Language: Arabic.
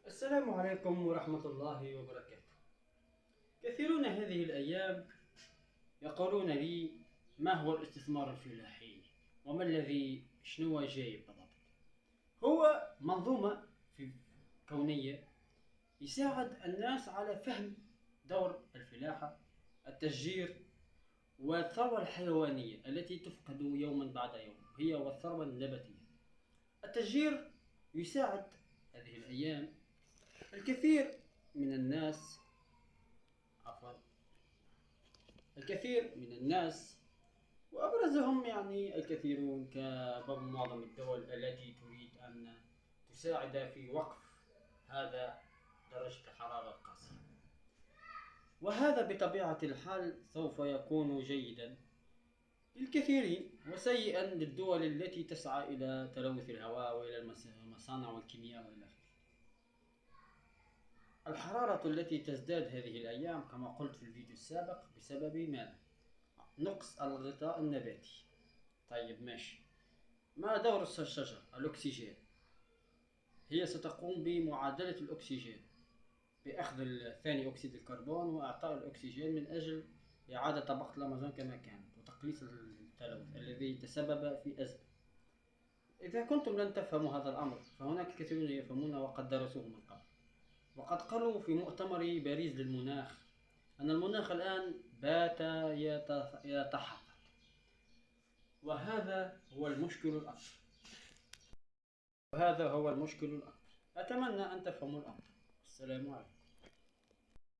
السلام عليكم ورحمة الله وبركاته. كثيرون هذه الأيام يقولون لي: ما هو الاستثمار الفلاحي؟ وما الذي شنو جاي بالضبط؟ هو منظومة في كونية يساعد الناس على فهم دور الفلاحة، التشجير، والثروة الحيوانية التي تفقد يوما بعد يوم، هي والثروة النباتية. التشجير يساعد هذه الأيام الكثير من الناس عفوا الكثير من الناس، وأبرزهم الكثيرون كمعظم الدول التي تريد أن تساعد في وقف هذا درجة الحرارة القاسية، وهذا بطبيعة الحال سوف يكون جيدا للكثيرين وسيئا للدول التي تسعى إلى تلوث الهواء وإلى المصانع والكيمياء وإلى آخره. الحرارة التي تزداد هذه الأيام كما قلت في الفيديو السابق بسبب ماذا؟ نقص الغطاء النباتي. طيب ماشي، ما دور الشجر؟ الأكسجين. هي ستقوم بمعادلة الأكسجين بأخذ ثاني أكسيد الكربون وإعطاء الأكسجين من أجل إعادة طبقة الأمازون كما كانت وتقليص التلوث الذي تسبب في أزمة. إذا كنتم لن تفهموا هذا الأمر فهناك كثيرون يفهمون وقد درسوه من قبل، وقد قالوا في مؤتمر باريس للمناخ أن المناخ الآن بات يتحطم، وهذا هو المشكل الأكبر. أتمنى أن تفهموا الأمر. السلام عليكم.